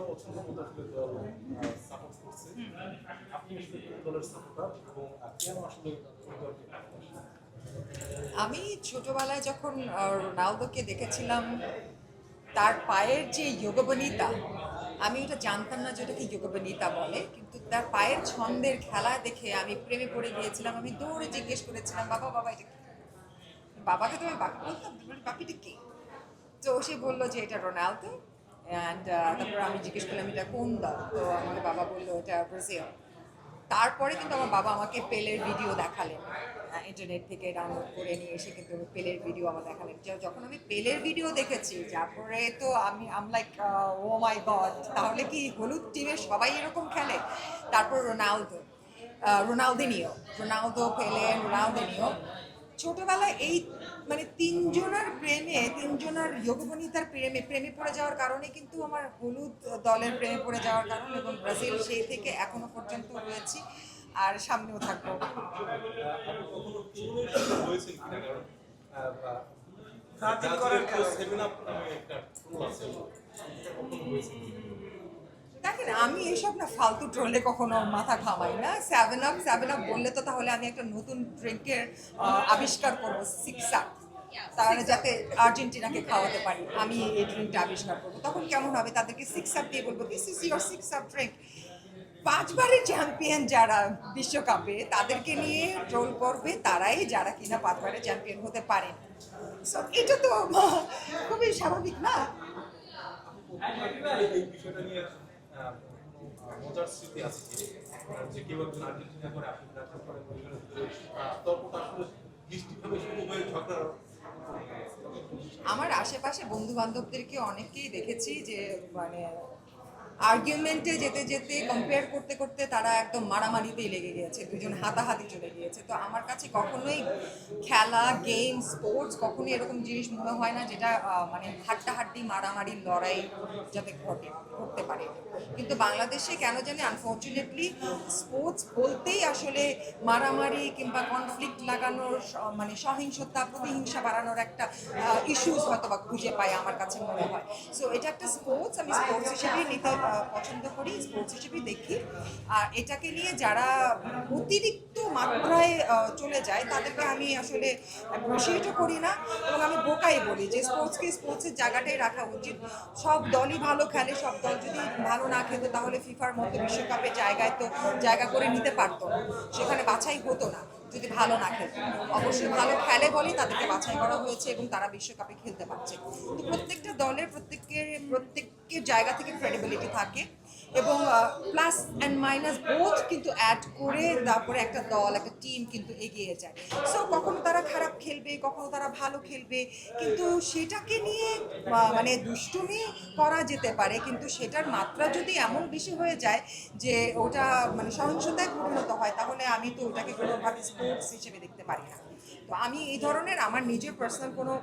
পছন্দ মতো আসলে দল সাপোর্ট করছে। আপনি আসলে কোন দলের সাপোর্টার এবং কেন আসলে কোন দলকে ভালোবাসেন? আমি ছোটবেলায় যখন রোনালদোকে দেখেছিলাম, তার পায়ের যে যোগবনিতা, আমি এটা জানতাম না যে ওটাকে যোগবনিতা বলে, কিন্তু তার পায়ের ছন্দের খেলা দেখে আমি প্রেমে পড়ে গিয়েছিলাম। আমি দৌড়ে জিজ্ঞেস করেছিলাম, বাবা বাবা এটা কি? বাবাকে তো আমি বাকি বলতাম, বাকিটা কি? তো সে বললো যে এটা রোনালদো। অ্যান্ড তারপর আমি জিজ্ঞেস করলাম এটা কোন দল, তো আমার বাবা বললো এটা ব্রাজিল। তারপরে কিন্তু আমার বাবা আমাকে পেলের ভিডিও দেখালেন, ইন্টারনেট থেকে ডাউনলোড করে নিয়ে এসে কিন্তু পেলের ভিডিও আমার দেখালেন। যখন আমি পেলের ভিডিও দেখেছি, তারপরে তো আম লাইক ও মাই গড, তাহলে কি হলুদ টিমের সবাই এরকম খেলে? তারপর রোনালদো, রোনালদিনিও, রোনালদো, পেলে, রোনালদিনিও। ছোটবেলায় এই মানে তিনজনের প্রেমে, তিনজনের যোগবনিতার প্রেমে প্রেমে পড়ে যাওয়ার কারণে কিন্তু আমার হলুদ দলের প্রেমে পড়ে যাওয়ার কারণে, এবং ব্রাজিল সেই থেকে এখনো পর্যন্ত রয়েছি আর সামনেও থাকবো। আপনি কখনো চুলের শিকার হয়েছেন কিনা? কারণ ব্রাজিল ব্রাজিলের করার তো কারণে 7 আপ নামে একটা ট্রোল আছে, এটা কখনো হয়েছে কি? দেখেন, আমি এসব না ফালতু ট্রোলে কখনো মাথা ঘামাই না। 7 আপ, 7 আপ বললে তো তাহলে আমি একটা নতুন ড্রিঙ্কের আবিষ্কার করবো, 6 আপ। তাহলে যাতে আর্জেন্টিনাকে খাওয়াতে পারি, আমি এই ড্রিঙ্কটা আবিষ্কার করবো। তখন কেমন হবে? তাদেরকে 6 আপ দিয়ে বলবো, this is your 6 up drink. 5বারের চ্যাম্পিয়ন যারা বিশ্বকাপে, তাদেরকে নিয়ে ট্রোল করবে তারাই যারা কিনা 5বারের চ্যাম্পিয়ন হতে পারেন। সো এটা তো খুবই স্বাভাবিক না? এই বিষয়টা নিয়ে মজার স্মৃতি আছে কি? যে কেউ একজন আর্জেন্টিনা করে, আপনি ব্রাজিল করে, পরিবারের ভিতরে তর্কটা আসলে মিষ্টিভাবে শুরু হয়ে ঝগড়া। আমার আশেপাশে বন্ধু বান্ধবদেরকে অনেককেই দেখেছি যে মানে আর্গুমেন্টে যেতে যেতে, কম্পেয়ার করতে করতে তারা একদম মারামারিতেই লেগে গিয়েছে, দুজন হাতাহাতি চলে গিয়েছে। তো আমার কাছে কখনোই খেলা, গেম, স্পোর্টস কখনোই এরকম জিনিস মনে হয় না যেটা মানে হাড্ডাহাড্ডি মারামারি লড়াই যাতে ঘটতে পারে। কিন্তু বাংলাদেশে কেন জানি আনফর্চুনেটলি স্পোর্টস বলতেই আসলে মারামারি কিংবা কনফ্লিক্ট লাগানোর, মানে সহিংসতা, প্রতিহিংসা বাড়ানোর একটা ইস্যুস হয়তো বা খুঁজে পাই, আমার কাছে মনে হয়। সো এটা একটা স্পোর্টস, আমি স্পোর্টস হিসেবেই নিতে পছন্দ করি, স্পোর্টস হিসেবেই দেখি। আর এটাকে নিয়ে যারা অতিরিক্ত মাত্রায় চলে যায়, তাদেরকে আমি আসলে অ্যাপ্রিসিয়েটও করি না, এবং আমি বোকাই বলি যে স্পোর্টসকে স্পোর্টসের জায়গাটাই রাখা উচিত। সব দলই ভালো খেলে, সব দল যদি ভালো না খেতো তাহলে ফিফার মতো বিশ্বকাপের জায়গায় তো জায়গা করে নিতে পারতো না, সেখানে বাছাই হতো না যদি ভালো না খেলতো। অবশ্যই ভালো খেলে বলেই তাদেরকে বাছাই করা হয়েছে এবং তারা বিশ্বকাপে খেলতে পারছে। তো প্রত্যেকটা দলের প্রত্যেকের জায়গা থেকে ক্রেডিবিলিটি থাকে, এবং প্লাস অ্যান্ড মাইনাস বোথ কিন্তু অ্যাড করে তারপরে একটা দল, একটা টিম কিন্তু এগিয়ে যায়। সো কখনো তারা খারাপ খেলবে, কখনো তারা ভালো খেলবে, কিন্তু সেটাকে নিয়ে মানে দুষ্টুমি করা যেতে পারে, কিন্তু সেটার মাত্রা যদি এমন বেশি হয়ে যায় যে ওটা মানে সহিংসতায় পরিণত হয়, তাহলে আমি তো ওটাকে কোনোভাবে স্পোর্টস হিসেবে দেখতে পারি না। তো আমি এই ধরনের, আমার নিজের পার্সোনাল কোনো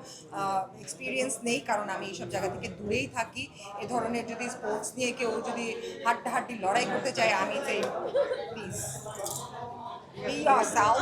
এক্সপিরিয়েন্স নেই, কারণ আমি এইসব জায়গা থেকে দূরেই থাকি। এ ধরনের যদি স্পোর্টস নিয়ে কেউ যদি হাড্ডাহাড্ডি লড়াই করতে চায়, আমি চাই প্লিজ বি ইয়োরসেলফ।